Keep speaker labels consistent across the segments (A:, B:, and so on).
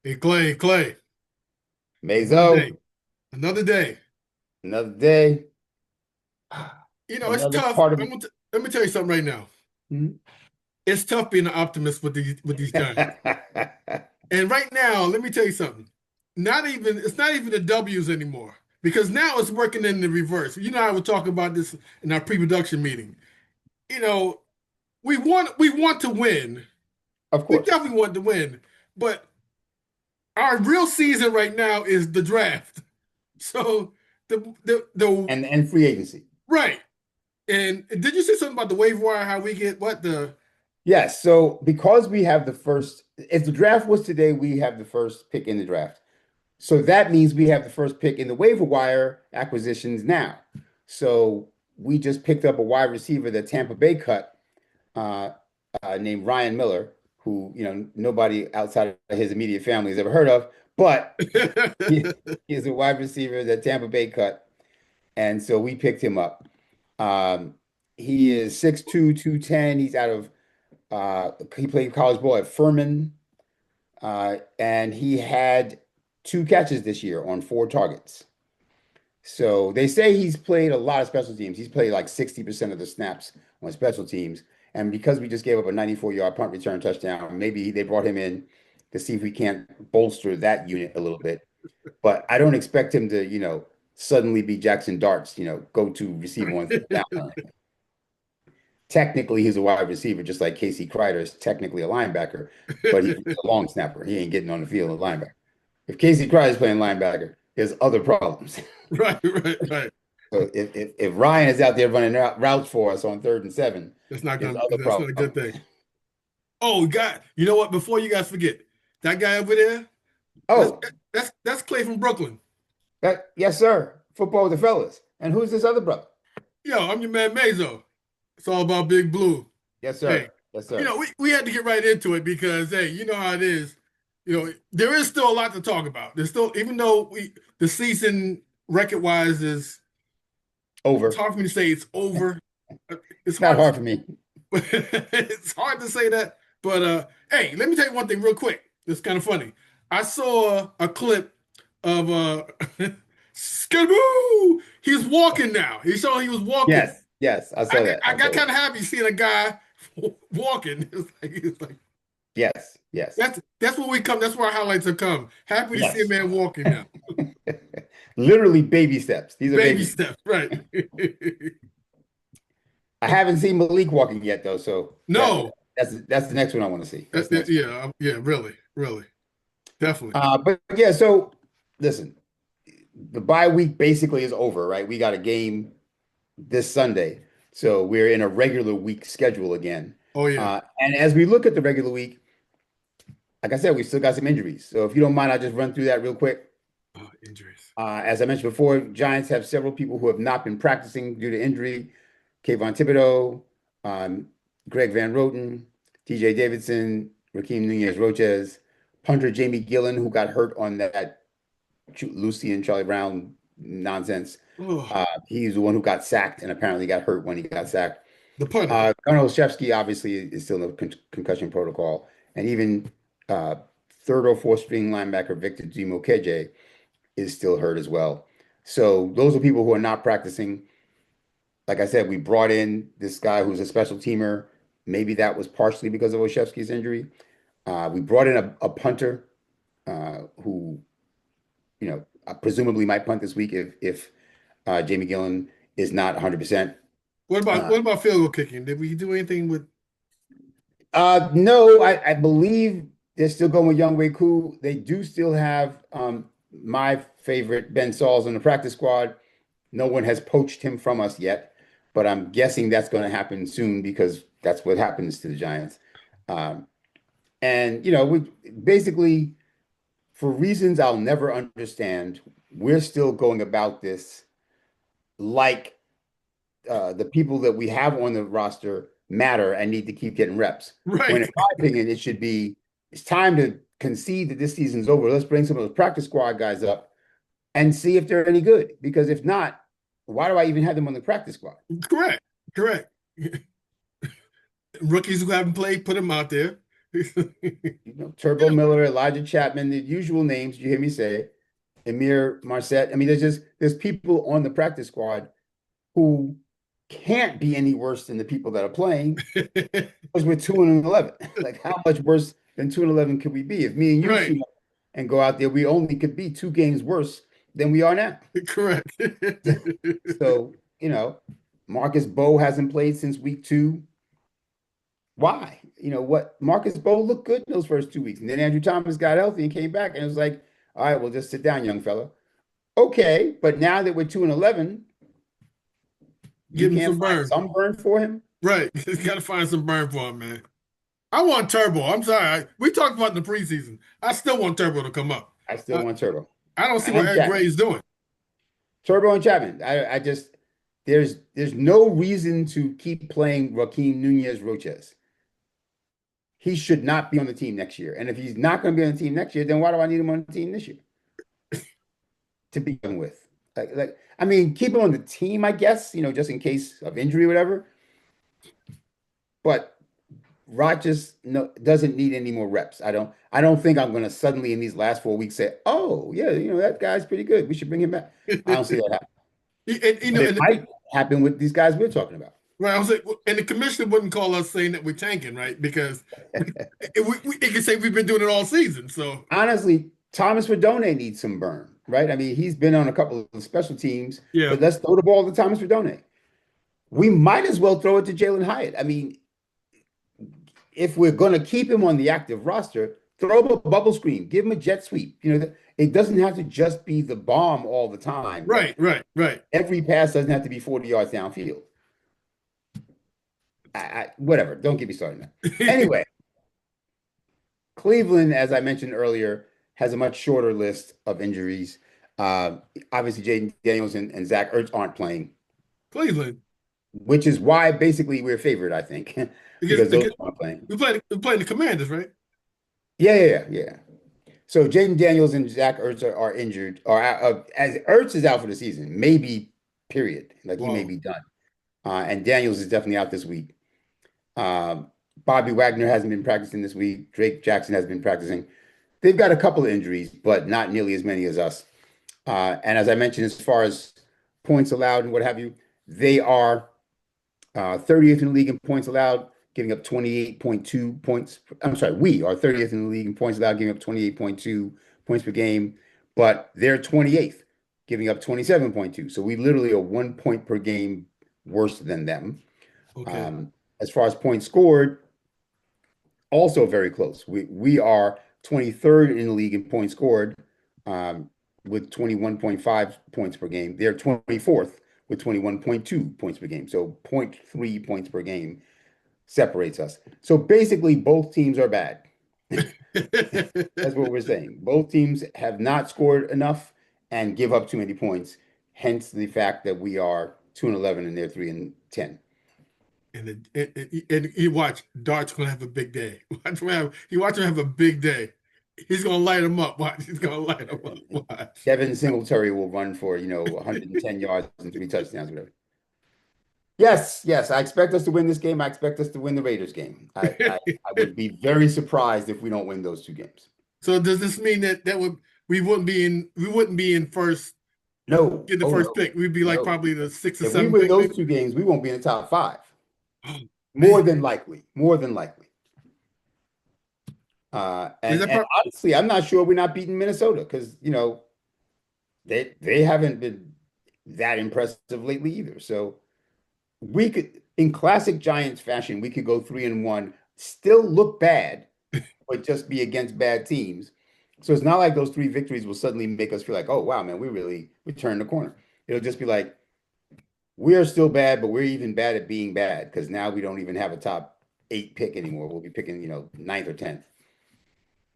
A: Hey, Clay, another
B: Mazo,
A: day, another day.
B: another day,
A: It's
B: another
A: tough.
B: part of
A: Let me tell you something right now.
B: Mhm.
A: It's tough being an optimist with these Giants. And right now, let me tell you something. It's not even the W's anymore because now it's working in the reverse. I were talking about this in our pre-production meeting. You know, we want to win.
B: Of
A: We
B: course,
A: definitely want to win, but our real season right now is the draft. So the
B: and free agency.
A: right. And did you say something about the waiver wire? How we get what the
B: Yes, so because we have the first, if the draft was today, we have the first pick in the draft. So that means we have the first pick in the waiver wire acquisitions now. So we just picked up a wide receiver that Tampa Bay cut, uh, named Ryan Miller, who nobody outside of his immediate family has ever heard of, but he, he is a wide receiver that Tampa Bay cut, and so we picked him up. Um, he is 6'2", 210. He's out of he played college ball at Furman, and he had 2 catches this year on 4 targets. So they say he's played a lot of special teams. He's played like 60% of the snaps on special teams. And because we just gave up a 94-yard punt return touchdown, maybe they brought him in to see if we can't bolster that unit a little bit. But I don't expect him to, suddenly be Jackson Dart's, go to receiver on third down. Technically, he's a wide receiver, just like Casey Kreider is technically a linebacker, but he's a long snapper. He ain't getting on the field as a linebacker. If Casey Kreider is playing linebacker, there's other problems.
A: right.
B: So if Ryan is out there running routes for us on 3rd and 7, there's other
A: That's not a good
B: problems.
A: thing. Oh God, you know what? Before you guys forget, that guy over there, that's
B: Oh,
A: that's Clay from Brooklyn.
B: yes, sir. Football with the fellas. And who's this other brother?
A: Yo, I'm your man Mazo. It's all about Big Blue.
B: Yes,
A: Hey,
B: sir. Yes, sir.
A: we had to get right into it because hey, you know how it is. There is still a lot to talk about. There's still, even though the season record wise is it's
B: Over.
A: hard for me to say it's over. It's
B: Not
A: hard to
B: hard for me.
A: it's hard to say that. But hey, let me tell you one thing real quick. It's kind of funny. I saw a clip of Skidoo. He's walking now. He saw he was walking.
B: Yes, yes. I saw that.
A: I
B: I
A: got
B: saw
A: kind
B: that.
A: of happy seeing a guy walking. It's like
B: Yes, yes,
A: that's where we come. That's where our highlights have come. Happy to see a
B: yes.
A: man walking now.
B: Literally baby steps. These are
A: Baby
B: baby steps.
A: steps, right?
B: I haven't seen Malik walking yet, though. So
A: No,
B: that's the next one I want to see. That's the next one.
A: yeah, yeah, really, definitely.
B: But yeah, so listen, the bye week basically is over, right? We got a game this Sunday, so we're in a regular week schedule again.
A: Oh yeah.
B: And as we look at the regular week, like I said, we still got some injuries. So if you don't mind, I'll just run through that real quick.
A: Oh, injuries.
B: As I mentioned before, Giants have several people who have not been practicing due to injury. Kayvon Thibodeau, um, Greg Van Roten, TJ Davidson, Raheem Nunez-Roches, punter Jamie Gillen, who got hurt on that Lucy and Charlie Brown nonsense.
A: Oh,
B: He's the one who got sacked and apparently got hurt when he got sacked.
A: the punter.
B: Colonel Shevsky obviously is still in the concussion protocol. And even uh, third or fourth string linebacker Victor Dimokeje is still hurt as well. So those are people who are not practicing. Like I said, we brought in this guy who's a special teamer. Maybe that was partially because of Oshevsky's injury. We brought in a punter who, presumably might punt this week if Jamie Gillen is not 100%. Uh,
A: What about field goal kicking? Did we do anything with?
B: no, I believe they're still going with Young Wei Koo. They do still have my favorite Ben Sauls on the practice squad. No one has poached him from us yet, but I'm guessing that's going to happen soon because that's what happens to the Giants. Um, and we basically, for reasons I'll never understand, we're still going about this like the people that we have on the roster matter and need to keep getting reps. When,
A: Right.
B: in my opinion, it should be it's time to concede that this season's over. Let's bring some of those practice squad guys up and see if they're any good. Because if not, why do I even have them on the practice squad?
A: Correct. Correct. Rookies who haven't played, put them out there.
B: Turbo Miller, Elijah Chapman, the usual names you hear me say, Amir Marset. I mean, there's people on the practice squad who can't be any worse than the people that are playing because we're 2-11. Like, how much worse than 2-11 could we be? If me and you
A: Right.
B: suit up and go out there, we only could be 2 games worse than we are now.
A: Correct.
B: So, Marcus Bowe hasn't played since week 2. Why? What Marcus Bowe looked good in those first 2 weeks. And then Andrew Thomas got healthy and came back and it was like, all right, well, just sit down, young fella. Okay, but now that we're 2-11, you
A: Give him
B: can't
A: some
B: find
A: burn.
B: some burn for him.
A: Right. Got to find some burn for him, man. I want Turbo. I'm sorry. We talked about it in the preseason. I still want Turbo to come up.
B: I still
A: I,
B: want Turbo
A: I don't see what
B: and
A: Ed
B: Chapman.
A: Gray's doing.
B: Turbo and Chapman. I just there's no reason to keep playing Joaquin Nunez Roches. He should not be on the team next year. And if he's not going to be on the team next year, then why do I need him on the team this year to begin with? I mean, keep him on the team, I guess, just in case of injury or whatever. But Rogers doesn't need any more reps. I don't think I'm going to suddenly in these last 4 weeks say, oh yeah, that guy's pretty good. We should bring him back. I don't see that happen. But it
A: And
B: might happen with these guys we're talking about.
A: right, I was like, and the commissioner wouldn't call us saying that we're tanking, right? Because it can say we've been doing it all season. So
B: Honestly, Thomas Rodone needs some burn, right? I mean, he's been on a couple of special teams,
A: yeah,
B: but let's throw the ball to Thomas Rodone. We might as well throw it to Jalen Hyatt. I mean, if we're going to keep him on the active roster, throw him a bubble screen, give him a jet sweep. It doesn't have to just be the bomb all the time.
A: right,
B: Like,
A: right.
B: every pass doesn't have to be 40 yards downfield. Whatever. Don't get me started now. Anyway, Cleveland, as I mentioned earlier, has a much shorter list of injuries. Obviously, Jaden Daniels and Zach Ertz aren't playing,
A: Cleveland.
B: which is why basically we're favored, I think, because those
A: Because
B: aren't playing.
A: we playing the Commanders, right?
B: Yeah. So Jaden Daniels and Zach Ertz are injured, or as Ertz is out for the season, maybe period. Like he may
A: Wow.
B: be done. And Daniels is definitely out this week. Bobby Wagner hasn't been practicing this week. Drake Jackson has been practicing. They've got a couple of injuries, but not nearly as many as us. And as I mentioned, as far as points allowed and what have you, they are 30th in the league in points allowed, giving up 28.2 points. I'm sorry, we are 30th in the league in points allowed, giving up 28.2 points per game, but they're 28th, giving up 27.2. So we literally are 1 point per game worse than them.
A: Okay.
B: As far as points scored, also very close. We are 23rd in the league in points scored, with 21.5 points per game. They're 24th with 21.2 points per game. So 0.3 points per game separates us. So basically, both teams are bad. That's what we're saying. Both teams have not scored enough and give up too many points. Hence the fact that we are 2-11 and they're 3-10.
A: And you watch Dart's gonna have a big day. Watch him have a big day. He's gonna light him up. Watch. He's gonna light him up. Watch.
B: Devin Singletary will run for 110 yards and 3 touchdowns, whatever. Yes, I expect us to win this game. I expect us to win the Raiders game. I would be very surprised if we don't win those 2 games.
A: So does this mean that we wouldn't be in first,
B: No,
A: get the
B: oh
A: first
B: no,
A: pick? We'd be like
B: no.
A: probably the sixth or
B: If we
A: seventh
B: win
A: pick,
B: those
A: maybe.
B: 2 games, we won't be in the top 5.
A: Oh,
B: More
A: man.
B: than likely. More than likely.
A: Is
B: And
A: that
B: and honestly, I'm not sure we're not beating Minnesota because they haven't been that impressive lately either. So we could, in classic Giants fashion, we could go 3-1, still look bad, but just be against bad teams. So it's not like those 3 victories will suddenly make us feel like, oh wow, man, we turned the corner. It'll just be like we are still bad, but we're even bad at being bad because now we don't even have a top 8 pick anymore. We'll be picking, ninth or 10th,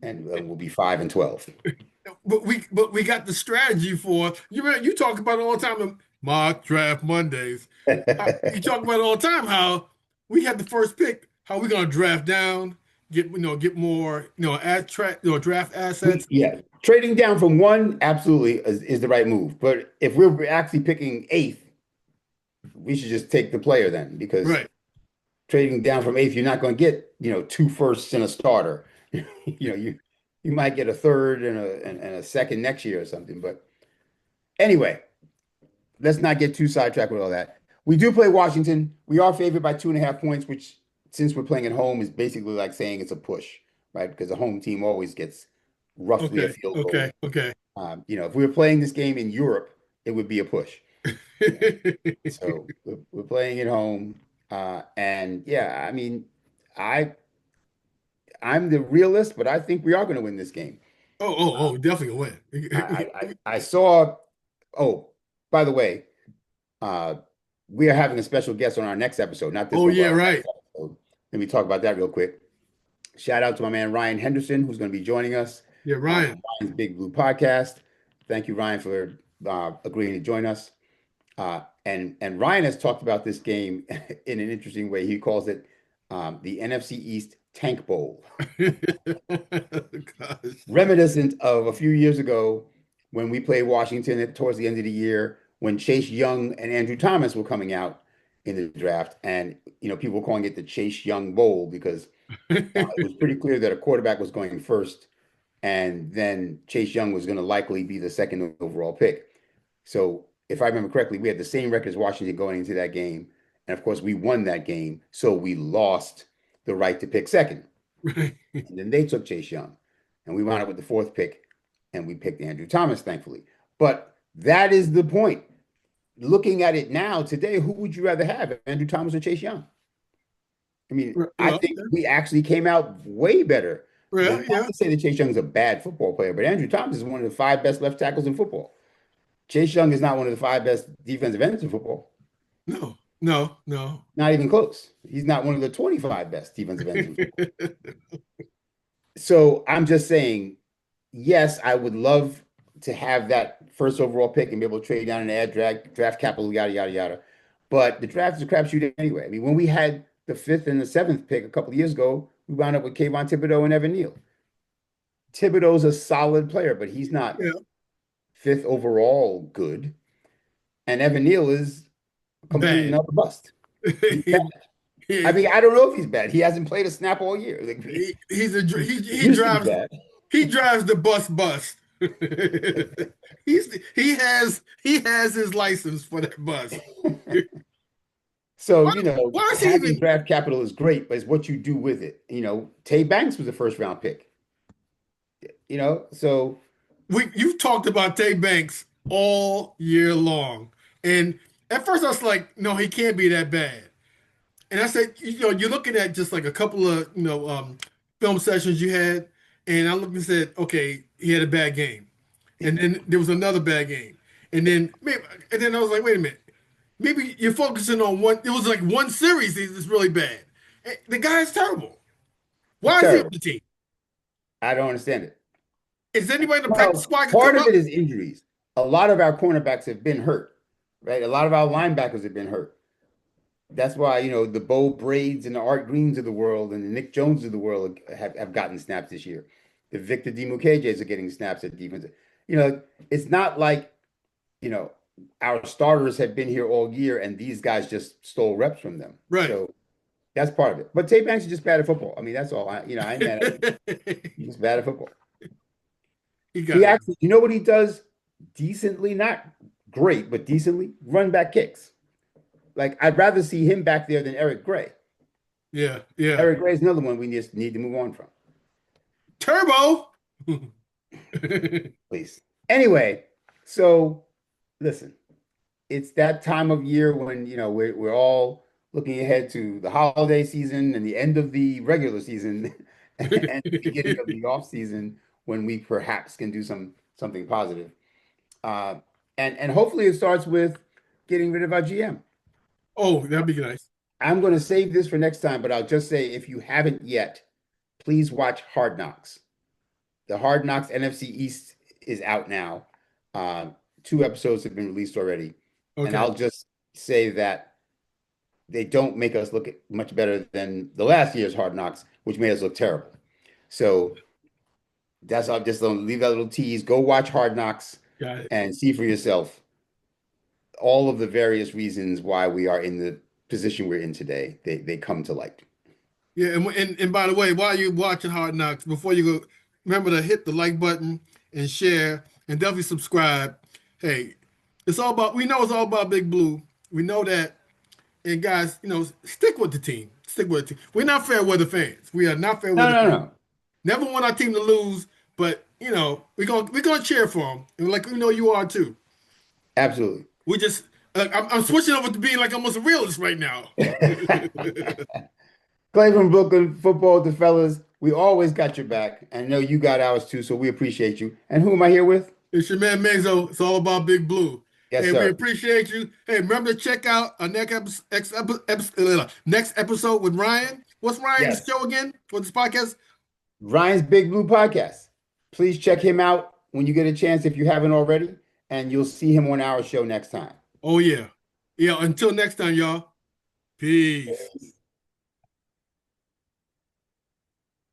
B: and we'll be 5-12.
A: but we got the strategy for you talk about it all the time in mock draft Mondays. You talk about it all the time how we had the first pick, how we're gonna draft down, get more, draft assets.
B: Yeah, trading down from 1 absolutely is the right move. But if we're actually picking 8th, we should just take the player then because
A: Right.
B: trading down from eighth, you're not going to get, two firsts and a starter. You might get a third and a second next year or something. But anyway, let's not get too sidetracked with all that. We do play Washington. We are favored by 2.5 points, which since we're playing at home is basically like saying it's a push, right? Because the home team always gets roughly a
A: Okay,
B: field
A: okay,
B: goal.
A: okay.
B: If we were playing this game in Europe, it would be a push. So we're playing at home, and yeah, I mean, I I'm the realist, but I think we are going to win this game.
A: Definitely a win.
B: I saw. Oh, by the way, uh, we are having a special guest on our next episode, not this
A: Oh
B: one, but
A: yeah,
B: our next
A: right.
B: episode. Let me talk about that real quick. Shout out to my man Ryan Henderson, who's going to be joining us
A: Yeah, Ryan.
B: from Ryan's Big Blue podcast. Thank you, Ryan, for agreeing to join us. And Ryan has talked about this game in an interesting way. He calls it the NFC East Tank Bowl,
A: Gosh.
B: reminiscent of a few years ago when we played Washington towards the end of the year when Chase Young and Andrew Thomas were coming out in the draft, and people were calling it the Chase Young Bowl because it was pretty clear that a quarterback was going first, and then Chase Young was going to likely be the second overall pick. So if I remember correctly, we had the same record as Washington going into that game. And of course, we won that game. So we lost the right to pick second.
A: Right.
B: And then they took Chase Young. And we wound up with the fourth pick. And we picked Andrew Thomas, thankfully. But that is the point. Looking at it now, today, who would you rather have, Andrew Thomas or Chase Young? I mean, I
A: Well,
B: think we actually came out way better than, not
A: yeah.
B: to say that Chase Young is a bad football player, but Andrew Thomas is one of the five best left tackles in football. Chase Young is not one of the five best defensive ends in football.
A: No, no, no.
B: Not even close. He's not one of the 25 best defensive ends in football. So I'm just saying, yes, I would love to have that first overall pick and be able to trade down and add draft capital, yada, yada, yada. But the draft is a crapshoot anyway. I mean, when we had the fifth and the seventh pick a couple of years ago, we wound up with Kayvon Thibodeau and Evan Neal. Thibodeau's a solid player, but he's not
A: Yeah,
B: fifth overall good. And Evan Neal is a complete and
A: bad.
B: utter bust. He's bad.
A: he,
B: I mean, I don't know if he's bad. He hasn't played a snap all year. Like, he
A: he
B: used to be
A: drives
B: bad.
A: the bus. He has his license for that bus.
B: So,
A: Why is he
B: having
A: even
B: draft capital is great, but it's what you do with it. Tay Banks was a first round pick, so
A: you've talked about Tay Banks all year long. And at first I was like, no, he can't be that bad. And I said, you're looking at just like a couple of, film sessions you had, and I looked and said, okay, he had a bad game. And then there was another bad game. And then I was like, wait a minute. Maybe you're focusing on one. It was like one series is really bad. The guy is terrible.
B: he's
A: Why is he on
B: terrible.
A: the team?
B: I don't understand it.
A: Is anybody in the practice
B: Well,
A: squad can
B: part
A: come
B: of
A: up?
B: it is injuries. A lot of our cornerbacks have been hurt, right? A lot of our linebackers have been hurt. That's why, the Bo Braids and the Art Greens of the world and the Nick Jones of the world have gotten snaps this year. The Victor DiMukejs are getting snaps at defense. You know, it's not like, you know, our starters have been here all year and these guys just stole reps from them.
A: Right.
B: So that's part of it. But Tay Banks is just bad at football. I mean, that's all. I ain't mad at him. He's just bad at football.
A: He
B: He
A: got it.
B: actually, you know what he does decently, not great, but decently? Run back kicks. Like, I'd rather see him back there than Eric Gray.
A: Yeah, yeah.
B: Eric Gray is another one we just need to move on from,
A: Turbo.
B: please. Anyway, so listen, it's that time of year when, we're all looking ahead to the holiday season and the end of the regular season and the beginning of the off season when we perhaps can do something positive. Uh, and hopefully it starts with getting rid of our GM.
A: Oh, that'd be nice.
B: I'm going to save this for next time, but I'll just say if you haven't yet, please watch Hard Knocks. The Hard Knocks NFC East is out now. Two episodes have been released already. And
A: Okay.
B: I'll just say that they don't make us look much better than the last year's Hard Knocks, which made us look terrible. So that's I'll just leave that little tease. Go watch Hard Knocks
A: Got it.
B: and see for yourself all of the various reasons why we are in the position we're in today, they come to light.
A: Yeah, and by the way, while you're watching Hard Knocks, before you go, remember to hit the like button and share and definitely subscribe. Hey, we know it's all about Big Blue. We know that. And guys, stick with the team. Stick with the team. We're not fair weather fans. We are not fair
B: No,
A: weather
B: no,
A: fans.
B: no.
A: Never want our team to lose, but we're gonna cheer for them, and like we know you are too.
B: Absolutely.
A: We just I'm switching over to being like almost a realist right now.
B: Clay from Brooklyn Football, the fellas, we always got your back. And I know you got ours too, so we appreciate you. And who am I here with?
A: It's your man Menzo. It's all about Big Blue.
B: Yes,
A: Hey, we
B: sir.
A: appreciate you. Hey, remember to check out our next episode with Ryan. What's Ryan's
B: Yes.
A: show again for this podcast?
B: Ryan's Big Blue Podcast. Please check him out when you get a chance if you haven't already, and you'll see him on our show next time.
A: Oh yeah. Yeah, until next time, y'all. Peace.